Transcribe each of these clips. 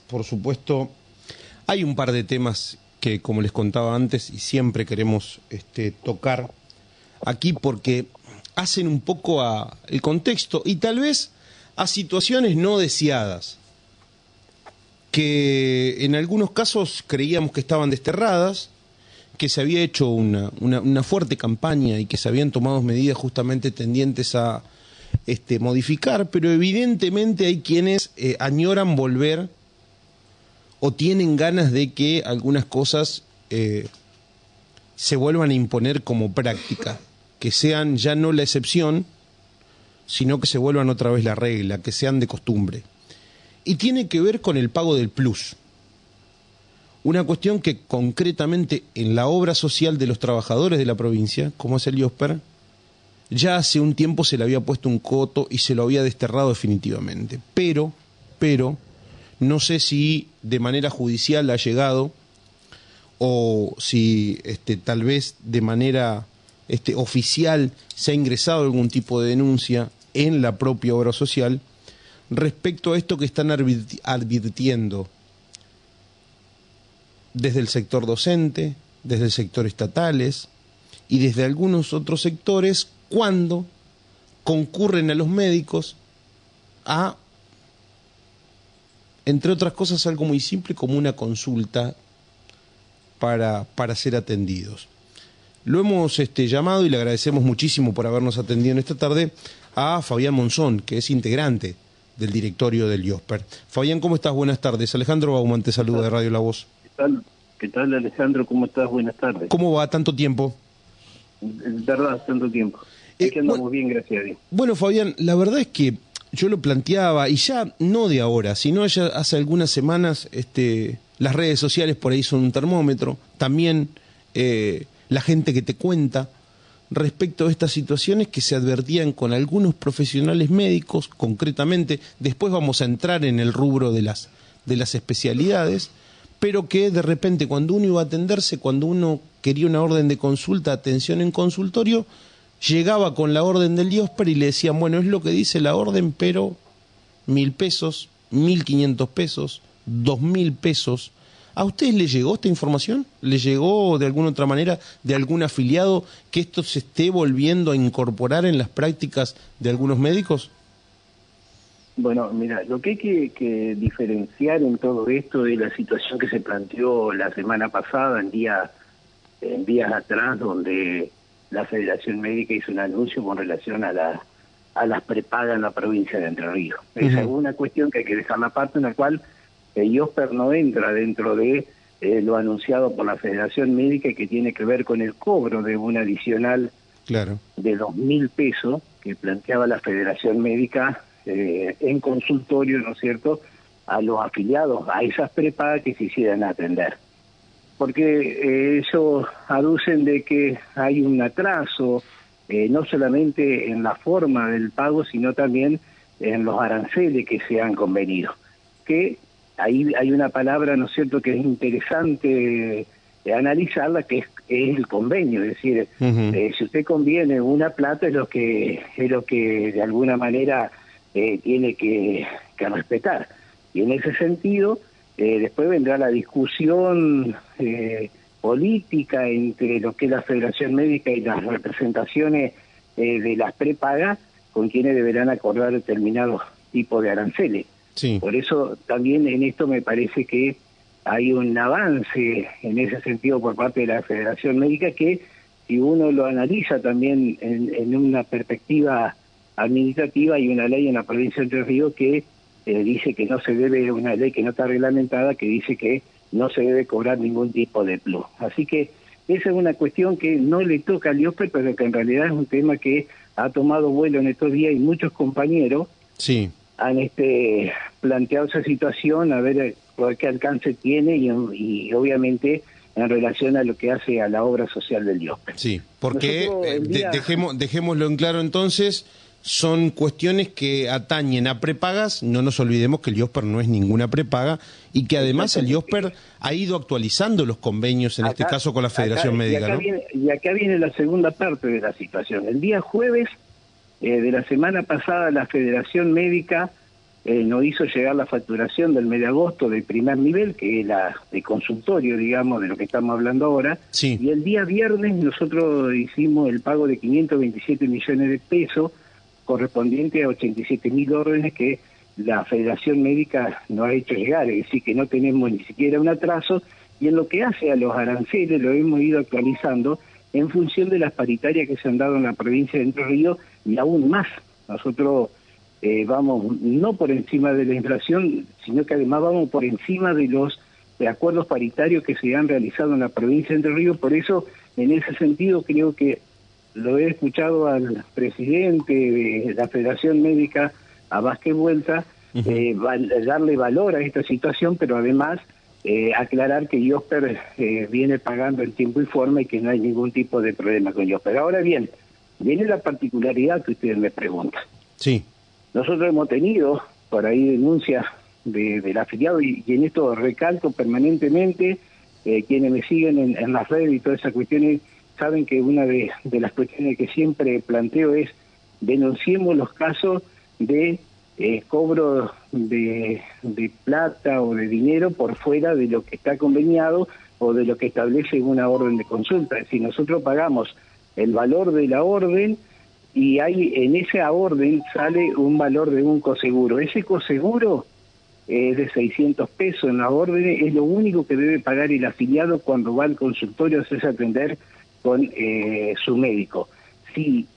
por supuesto, hay un par de temas que, como les contaba antes, y siempre queremos tocar aquí porque hacen un poco a el contexto y tal vez a situaciones no deseadas, que en algunos casos creíamos que estaban desterradas, que se había hecho una fuerte campaña y que se habían tomado medidas justamente tendientes a modificar, pero evidentemente hay quienes añoran volver o tienen ganas de que algunas cosas se vuelvan a imponer como práctica, que sean ya no la excepción, sino que se vuelvan otra vez la regla, que sean de costumbre. Y tiene que ver con el pago del plus. Una cuestión que concretamente en la obra social de los trabajadores de la provincia, como es el IOSPER, ya hace un tiempo se le había puesto un coto y se lo había desterrado definitivamente. Pero, no sé si de manera judicial ha llegado o si tal vez de manera oficial se ha ingresado algún tipo de denuncia en la propia obra social respecto a esto que están advirtiendo desde el sector docente, desde el sector estatales y desde algunos otros sectores cuando concurren a los médicos a, entre otras cosas, algo muy simple como una consulta para ser atendidos. Lo hemos llamado y le agradecemos muchísimo por habernos atendido en esta tarde a Fabián Monzón, que es integrante del directorio del IOSPER. Fabián, ¿cómo estás? Buenas tardes. Alejandro Bauman te saluda de Radio La Voz. ¿Qué tal, Alejandro? ¿Cómo estás? Buenas tardes. ¿Cómo va? ¿Tanto tiempo? Verdad, tanto tiempo. Es que andamos bien, gracias a Dios. Bueno, Fabián, la verdad es que yo lo planteaba, y ya no de ahora, sino ya hace algunas semanas, las redes sociales por ahí son un termómetro, también la gente que te cuenta respecto a estas situaciones que se advertían con algunos profesionales médicos, concretamente, después vamos a entrar en el rubro de las especialidades, pero que de repente cuando uno iba a atenderse, cuando uno quería una orden de consulta, atención en consultorio, llegaba con la orden del IOSPER y le decían, bueno, es lo que dice la orden, pero 1.000 pesos, 1.500 pesos, 2.000 pesos. ¿A ustedes les llegó esta información? ¿Les llegó de alguna otra manera de algún afiliado que esto se esté volviendo a incorporar en las prácticas de algunos médicos? Bueno, mira, lo que hay que diferenciar en todo esto es la situación que se planteó la semana pasada, en días atrás, donde la Federación Médica hizo un anuncio con relación a las prepagas en la provincia de Entre Ríos. Esa es una cuestión que hay que dejar aparte, en la cual el IOSPER no entra dentro de lo anunciado por la Federación Médica, que tiene que ver con el cobro de un adicional de 2.000 pesos que planteaba la Federación Médica en consultorio, ¿no es cierto?, a los afiliados a esas prepagas que se hicieran atender. Porque ellos aducen de que hay un atraso, no solamente en la forma del pago, sino también en los aranceles que se han convenido. Que ahí hay una palabra, ¿no es cierto?, que es interesante analizarla, que es el convenio. Es decir, si usted conviene una plata, es lo que de alguna manera tiene que respetar. Y en ese sentido, después vendrá la discusión política entre lo que es la Federación Médica y las representaciones de las prepagas, con quienes deberán acordar determinados tipos de aranceles. Sí. Por eso también en esto me parece que hay un avance en ese sentido por parte de la Federación Médica, que si uno lo analiza también en una perspectiva administrativa, hay una ley en la provincia de Entre Ríos que dice que no se debe, una ley que no está reglamentada, que dice que no se debe cobrar ningún tipo de plus. Así que esa es una cuestión que no le toca al IOSPER, pero que en realidad es un tema que ha tomado vuelo en estos días y muchos compañeros han planteado esa situación, a ver qué alcance tiene y obviamente en relación a lo que hace a la obra social del IOSPER. Sí, porque dejémoslo en claro entonces, son cuestiones que atañen a prepagas. No nos olvidemos que el IOSPER no es ninguna prepaga y que además el IOSPER ha ido actualizando los convenios, en este caso con la Federación Médica, ¿no? Y acá viene la segunda parte de la situación. El día jueves de la semana pasada, la Federación Médica nos hizo llegar la facturación del mes de agosto del primer nivel, que es la de consultorio, digamos, de lo que estamos hablando ahora, Sí. y el día viernes nosotros hicimos el pago de 527 millones de pesos, correspondiente a 87.000 órdenes que la Federación Médica nos ha hecho llegar, es decir, que no tenemos ni siquiera un atraso, y en lo que hace a los aranceles lo hemos ido actualizando en función de las paritarias que se han dado en la provincia de Entre Ríos, y aún más. Nosotros vamos no por encima de la inflación, sino que además vamos por encima de los acuerdos paritarios que se han realizado en la provincia de Entre Ríos. Por eso, en ese sentido, creo que lo he escuchado al presidente de la Federación Médica, a Vázquez Vuelta, darle valor a esta situación, pero además aclarar que IOSPER viene pagando en tiempo y forma y que no hay ningún tipo de problema con IOSPER. Ahora bien, viene la particularidad que ustedes me preguntan. Sí. Nosotros hemos tenido por ahí denuncias del afiliado y en esto recalco permanentemente, quienes me siguen en las redes y todas esas cuestiones saben que una de las cuestiones que siempre planteo es denunciemos los casos de cobro de plata o de dinero por fuera de lo que está conveniado o de lo que establece una orden de consulta. Es decir, nosotros pagamos el valor de la orden y hay en esa orden sale un valor de un coseguro. Ese coseguro es de 600 pesos en la orden, es lo único que debe pagar el afiliado cuando va al consultorio a hacerse atender con su médico. Si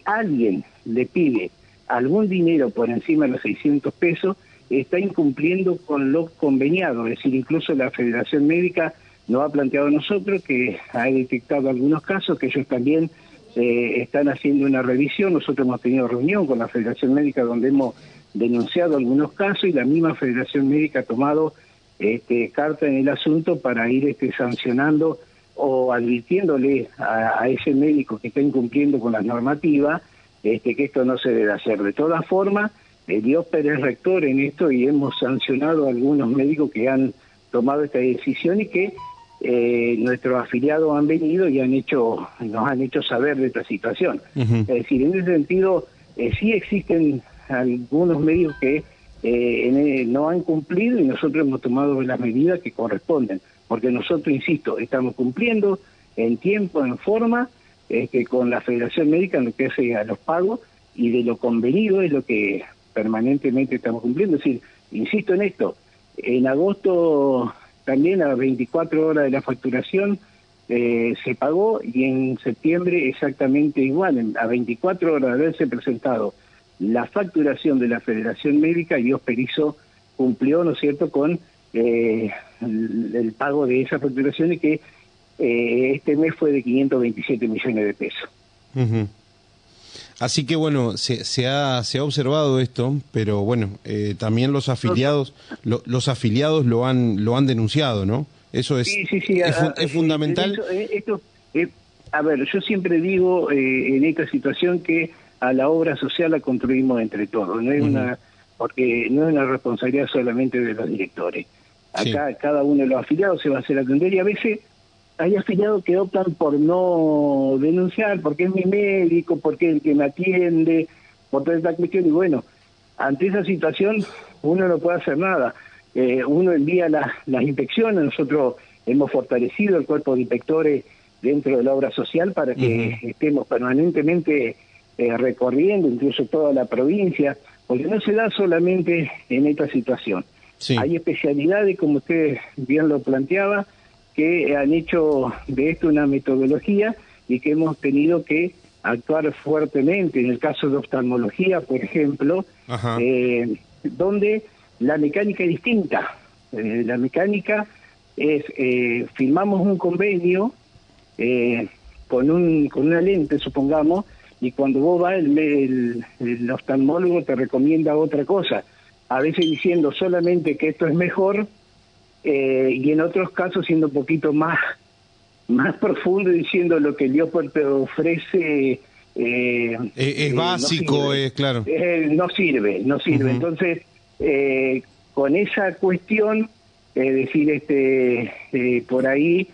alguien le pide algún dinero por encima de los 600 pesos, está incumpliendo con lo conveniado. Es decir, incluso la Federación Médica nos ha planteado a nosotros que ha detectado algunos casos, que ellos también están haciendo una revisión. Nosotros hemos tenido reunión con la Federación Médica donde hemos denunciado algunos casos y la misma Federación Médica ha tomado carta en el asunto para ir sancionando o advirtiéndole a ese médico que está incumpliendo con las normativas que esto no se debe hacer. De todas formas, IOSPER es rector en esto y hemos sancionado a algunos médicos que han tomado esta decisión y que nuestros afiliados han venido y nos han hecho saber de esta situación. Es decir, en ese sentido, sí existen algunos médicos que no han cumplido y nosotros hemos tomado las medidas que corresponden, porque nosotros, insisto, estamos cumpliendo en tiempo, en forma, con la Federación Médica en lo que hace a los pagos y de lo convenido es lo que permanentemente estamos cumpliendo. Es decir, insisto en esto, en agosto también a 24 horas de la facturación se pagó y en septiembre exactamente igual, a 24 horas de haberse presentado la facturación de la Federación Médica y IOSPER cumplió, ¿no es cierto?, con el pago de esa facturación y que este mes fue de 527 millones de pesos. Así que bueno, se ha observado esto, pero bueno, también los afiliados lo han denunciado, ¿no? Eso es, sí, es fundamental. A ver, yo siempre digo en esta situación que a la obra social la construimos entre todos, no es porque no es una responsabilidad solamente de los directores. Acá cada uno de los afiliados se va a hacer atender y a veces hay afiliados que optan por no denunciar, porque es mi médico, porque es el que me atiende, por toda esta cuestión. Y bueno, ante esa situación uno no puede hacer nada. Uno envía las inspecciones, nosotros hemos fortalecido el cuerpo de inspectores dentro de la obra social para que estemos permanentemente recorriendo incluso toda la provincia, porque no se da solamente en esta situación. Hay especialidades, como usted bien lo planteaba, que han hecho de esto una metodología y que hemos tenido que actuar fuertemente. En el caso de oftalmología, por ejemplo, donde la mecánica es distinta. La mecánica es, firmamos un convenio con una lente, supongamos, y cuando vos vas, el oftalmólogo te recomienda otra cosa, a veces diciendo solamente que esto es mejor, y en otros casos siendo un poquito más profundo, diciendo lo que Dios te ofrece es básico, no claro. No sirve. Entonces, con esa cuestión, decir, por ahí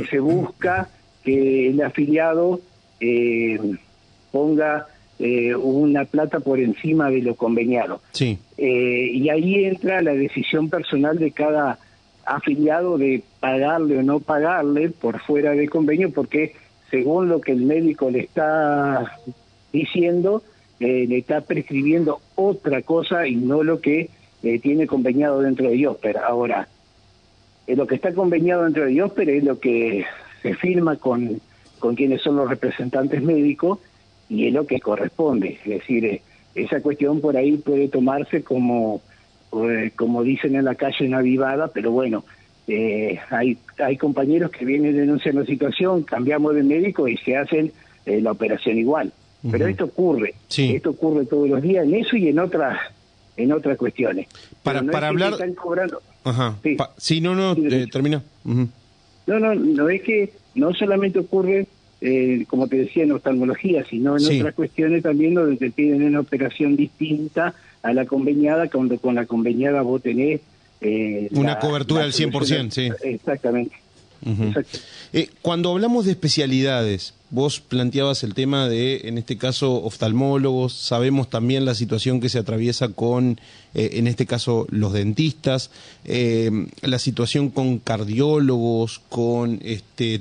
se busca que el afiliado ponga una plata por encima de lo conveniado. Sí. Y ahí entra la decisión personal de cada afiliado de pagarle o no pagarle por fuera de convenio, porque según lo que el médico le está diciendo, le está prescribiendo otra cosa y no lo que tiene conveniado dentro de IOSPER. Ahora, lo que está conveniado dentro de IOSPER es lo que se firma con quienes son los representantes médicos y es lo que corresponde. Es decir, esa cuestión por ahí puede tomarse como dicen en la calle, una vivada, pero bueno, hay compañeros que vienen y denuncian la situación, cambiamos de médico y se hacen la operación igual. Pero esto ocurre, esto ocurre todos los días en eso y en otras cuestiones. Para hablar... están cobrando... Ajá. Sí, termina. No es que no solamente ocurre, como te decía, en oftalmología, sino en otras cuestiones también donde te piden una operación distinta a la conveniada, cuando con la conveniada vos tenés... una cobertura del 100%, sí. Exactamente. Cuando hablamos de especialidades, vos planteabas el tema de, en este caso, oftalmólogos, sabemos también la situación que se atraviesa con, en este caso, los dentistas, la situación con cardiólogos, con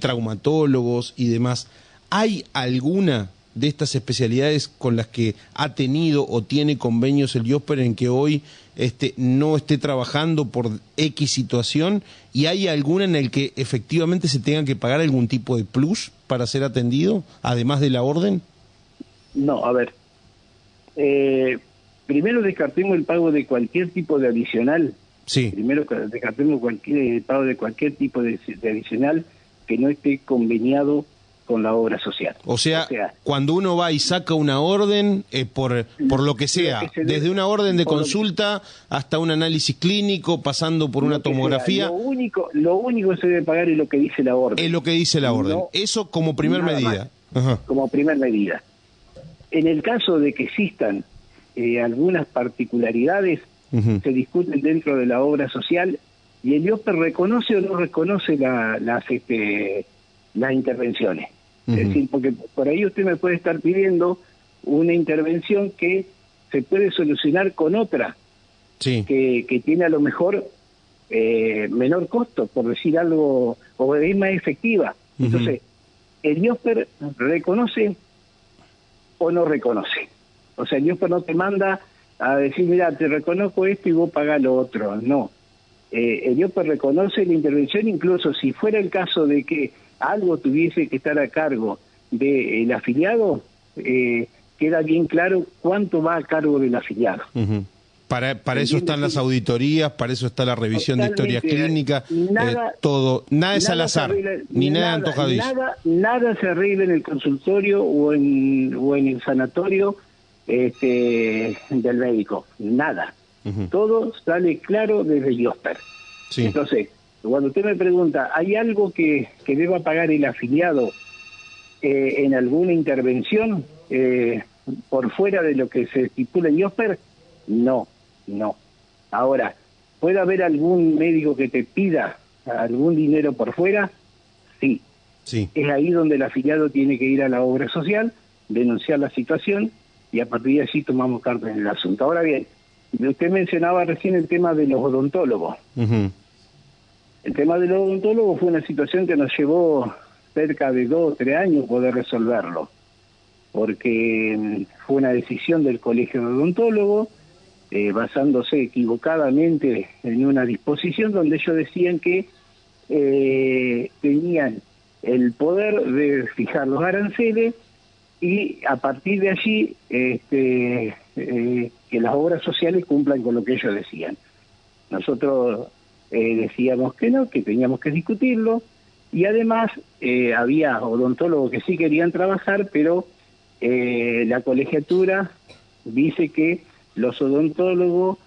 traumatólogos y demás. ¿Hay alguna de estas especialidades con las que ha tenido o tiene convenios el IOSPER en que hoy no esté trabajando por X situación, y hay alguna en el que efectivamente se tenga que pagar algún tipo de plus para ser atendido, además de la orden? No, a ver, primero descartemos el pago de cualquier tipo de adicional. Sí. Primero descartemos el pago de cualquier tipo de adicional que no esté conveniado con la obra social. O sea, cuando uno va y saca una orden, por lo que sea, desde una orden de consulta hasta un análisis clínico, pasando por una tomografía... Lo único que se debe pagar es lo que dice la orden. Es lo que dice la orden. No, eso como primer medida. Ajá. Como primer medida. En el caso de que existan algunas particularidades, se discuten dentro de la obra social, y el IOSPER reconoce o no reconoce las intervenciones. Es decir, porque por ahí usted me puede estar pidiendo una intervención que se puede solucionar con otra, que tiene a lo mejor menor costo, por decir algo, o es más efectiva. Entonces, el IOSPER reconoce o no reconoce. O sea, el IOSPER no te manda a decir, mira, te reconozco esto y vos pagás lo otro. No. El IOSPER reconoce la intervención, incluso si fuera el caso de que algo tuviese que estar a cargo del afiliado, queda bien claro cuánto va a cargo del afiliado. Para eso están las auditorías, para eso está la revisión de historias clínicas, nada es al azar, ni nada antojadizo. Nada se arregla en el consultorio o en el sanatorio del médico, nada. Todo sale claro desde el IOSPER. Entonces, cuando usted me pregunta, ¿hay algo que deba pagar el afiliado en alguna intervención por fuera de lo que se estipula en IOSPER? No. Ahora, ¿puede haber algún médico que te pida algún dinero por fuera? Sí. Es ahí donde el afiliado tiene que ir a la obra social, denunciar la situación y a partir de allí tomamos cartas en el asunto. Ahora bien, usted mencionaba recién el tema de los odontólogos. El tema de los odontólogos fue una situación que nos llevó cerca de 2 o 3 años poder resolverlo, porque fue una decisión del Colegio de Odontólogos, basándose equivocadamente en una disposición donde ellos decían que tenían el poder de fijar los aranceles y a partir de allí que las obras sociales cumplan con lo que ellos decían. Nosotros decíamos que no, que teníamos que discutirlo, y además había odontólogos que sí querían trabajar, pero la colegiatura dice que los odontólogos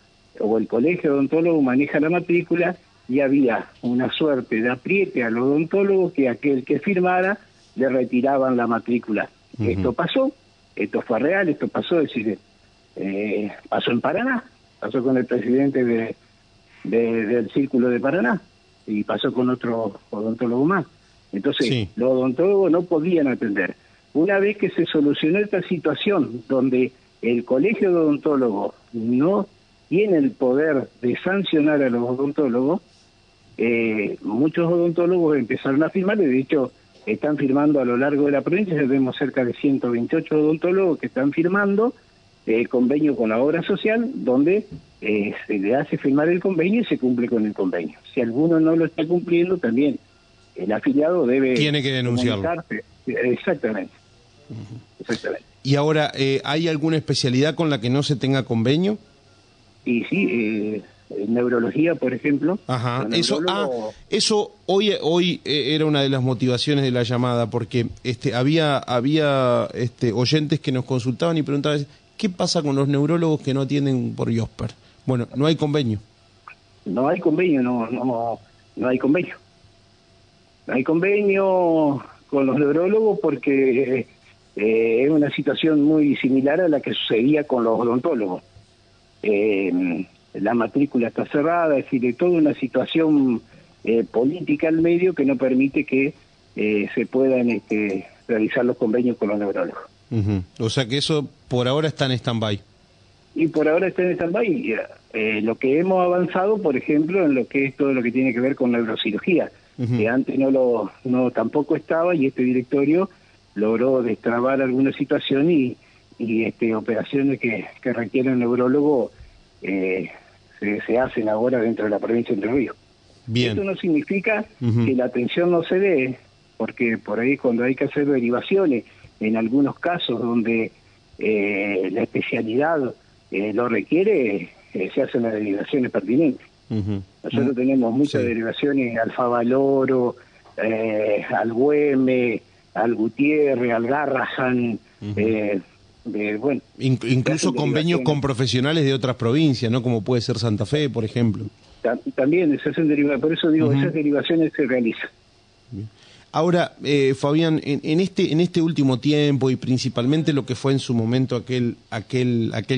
o el colegio odontólogo maneja la matrícula, y había una suerte de apriete al odontólogo que aquel que firmara le retiraban la matrícula. Esto pasó, esto fue real, esto pasó, es decir, pasó en Paraná, pasó con el presidente del Círculo de Paraná y pasó con otro odontólogo más. Entonces, los odontólogos no podían atender. una vez que se solucionó esta situación, donde el Colegio de Odontólogos no tiene el poder de sancionar a los odontólogos, muchos odontólogos empezaron a firmar, y de hecho están firmando a lo largo de la provincia. Ya vemos cerca de 128 odontólogos que están firmando convenio con la obra social, donde se le hace firmar el convenio y se cumple con el convenio. Si alguno no lo está cumpliendo, también el afiliado tiene que denunciarlo. Exactamente. Exactamente. Y ahora, ¿hay alguna especialidad con la que no se tenga convenio? Y sí, neurología, por ejemplo. Ajá. Eso hoy era una de las motivaciones de la llamada, porque había oyentes que nos consultaban y preguntaban, ¿qué pasa con los neurólogos que no atienden por IOSPER? Bueno, no hay convenio. No hay convenio, no hay convenio. No hay convenio con los neurólogos porque es una situación muy similar a la que sucedía con los odontólogos. La matrícula está cerrada, es decir, hay toda una situación política al medio que no permite que se puedan realizar los convenios con los neurólogos. O sea que eso por ahora está en stand-by. Y por ahora está en stand-by. Lo que hemos avanzado, por ejemplo, en lo que es todo lo que tiene que ver con neurocirugía, que antes no tampoco estaba, y este directorio logró destrabar alguna situación y operaciones que requieren neurólogo se hacen ahora dentro de la provincia de Entre Ríos. Bien. Esto no significa que la atención no se dé, porque por ahí cuando hay que hacer derivaciones, en algunos casos donde la especialidad lo requiere, se hacen las derivaciones pertinentes. Nosotros tenemos muchas derivaciones al Favaloro, al Güeme, al Gutiérrez, al Garrahan, bueno, incluso convenios con profesionales de otras provincias, ¿no? Como puede ser Santa Fe, por ejemplo. También se hacen derivaciones, por eso digo, esas derivaciones se realizan. Bien. Ahora, Fabián, en este último tiempo y principalmente lo que fue en su momento aquel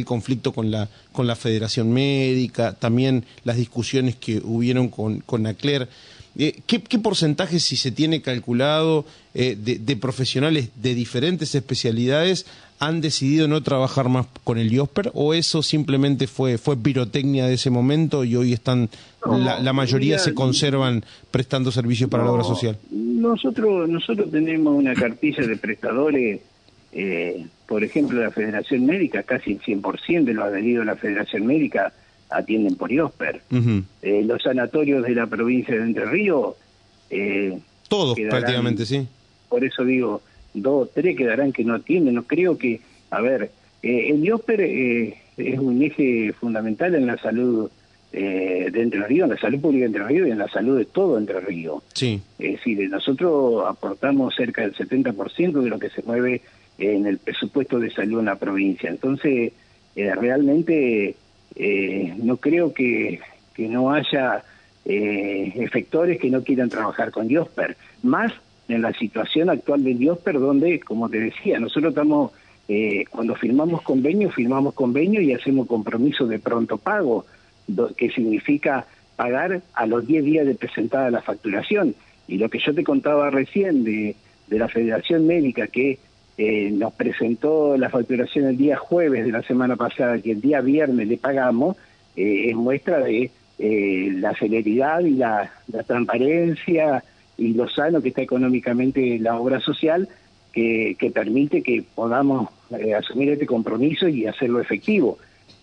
conflicto con la Federación Médica, también las discusiones que hubieron con ACLER, ¿qué porcentaje, si se tiene calculado, de profesionales de diferentes especialidades han decidido no trabajar más con el IOSPER, o eso simplemente fue pirotecnia de ese momento y hoy están la mayoría se conservan prestando servicios para la obra social? Nosotros tenemos una cartilla de prestadores, por ejemplo, la Federación Médica, casi el 100% de los adheridos a la Federación Médica atienden por IOSPER. Los sanatorios de la provincia de Entre Ríos... todos prácticamente, sí. Por eso digo, 2 o 3 quedarán que no atienden. No creo que... A ver, el IOSPER es un eje fundamental en la salud de Entre Ríos, en la salud pública de Entre Ríos y en la salud de todo Entre Ríos. Sí. Es decir, nosotros aportamos cerca del 70% de lo que se mueve en el presupuesto de salud en la provincia. Entonces, realmente no creo que no haya efectores que no quieran trabajar con IOSPER. Más en la situación actual del IOSPER, donde, como te decía, nosotros estamos, cuando firmamos convenio y hacemos compromiso de pronto pago, que significa pagar a los 10 días de presentada la facturación. Y lo que yo te contaba recién de la Federación Médica, que nos presentó la facturación el día jueves de la semana pasada, que el día viernes le pagamos, es muestra de la celeridad y la transparencia y lo sano que está económicamente la obra social, que permite que podamos asumir este compromiso y hacerlo efectivo.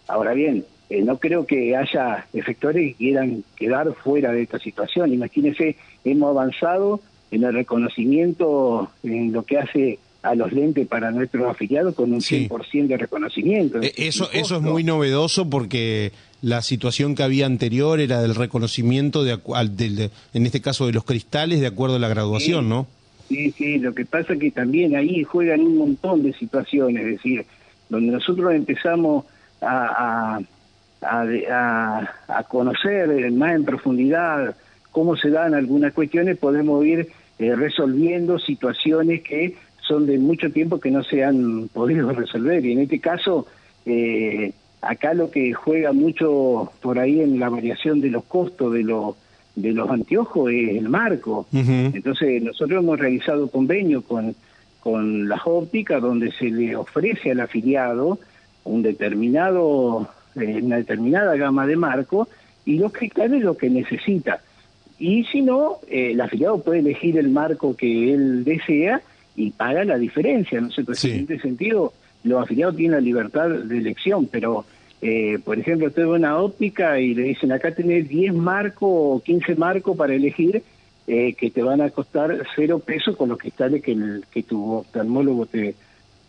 Ahora bien, no creo que haya efectores que quieran quedar fuera de esta situación. Imagínense, hemos avanzado en el reconocimiento en lo que hace a los lentes para nuestros afiliados con un 100% de reconocimiento. Eso es muy novedoso, porque la situación que había anterior era del reconocimiento, en este caso de los cristales, de acuerdo a la graduación, ¿no? Sí, lo que pasa es que también ahí juegan un montón de situaciones, es decir, donde nosotros empezamos a conocer más en profundidad cómo se dan algunas cuestiones, podemos ir resolviendo situaciones que son de mucho tiempo que no se han podido resolver. Y en este caso, acá lo que juega mucho por ahí en la variación de los costos de los anteojos es el marco. Entonces, nosotros hemos realizado convenio con con las ópticas, donde se le ofrece al afiliado una determinada gama de marco, y lo que claro es lo que necesita. Y si no, el afiliado puede elegir el marco que él desea y paga la diferencia, ¿no sé? Pues Sí. en este sentido, los afiliados tienen la libertad de elección, pero, por ejemplo, usted va a una óptica y le dicen, acá tenés 10 marcos o 15 marcos para elegir, que te van a costar 0 pesos con los cristales que tu oftalmólogo te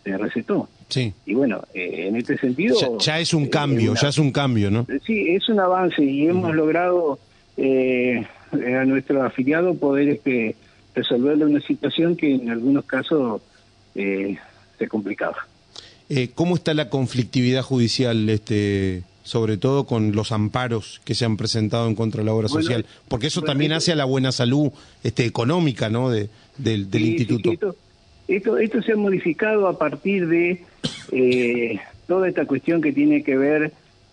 recetó. Sí. Y bueno, en este sentido... Ya es un cambio, ya es un cambio, ¿no? Sí, es un avance y hemos logrado a nuestro afiliado poder resolverle una situación que en algunos casos se complicaba. ¿Cómo está la conflictividad judicial, sobre todo con los amparos que se han presentado en contra de la obra social? Porque eso también hace a la buena salud económica, ¿no? del instituto. Sí, esto se ha modificado a partir de toda esta cuestión que tiene que ver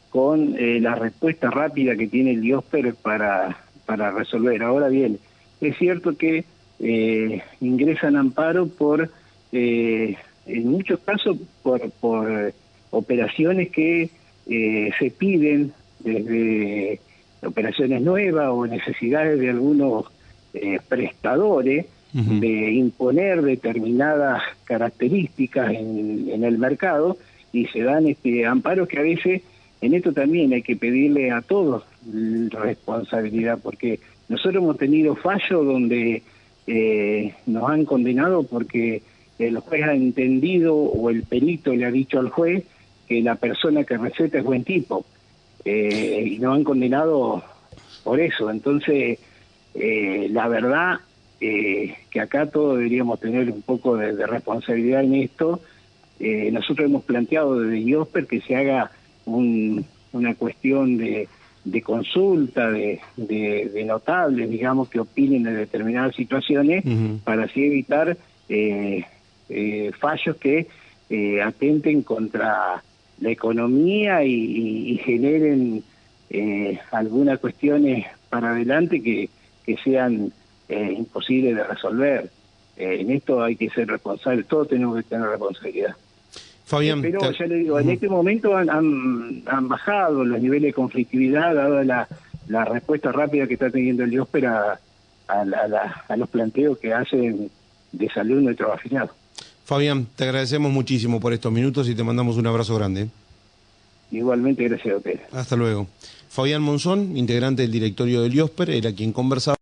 con la respuesta rápida que tiene el IOSPER para resolver. Ahora bien, es cierto que ingresan amparo por, en muchos casos, por operaciones que se piden desde operaciones nuevas o necesidades de algunos prestadores de imponer determinadas características en el mercado, y se dan amparos que a veces, en esto también hay que pedirle a todos responsabilidad, porque nosotros hemos tenido fallos donde nos han condenado porque el juez ha entendido o el perito le ha dicho al juez que la persona que receta es buen tipo, y nos han condenado por eso. Entonces, la verdad que acá todos deberíamos tener un poco de responsabilidad en esto. Nosotros hemos planteado desde IOSPER que se haga una cuestión de consulta de notables, digamos, que opinen de determinadas situaciones, para así evitar fallos que atenten contra la economía y generen algunas cuestiones para adelante que sean imposibles de resolver. En esto hay que ser responsables, todos tenemos que tener responsabilidad. Fabián, pero ya le digo, en este momento han bajado los niveles de conflictividad, dada la respuesta rápida que está teniendo el IOSPER a los planteos que hacen de salud nuestros afiliados. Fabián, te agradecemos muchísimo por estos minutos y te mandamos un abrazo grande. Igualmente, gracias a ustedes. Hasta luego. Fabián Monzón, integrante del directorio del IOSPER, era quien conversaba.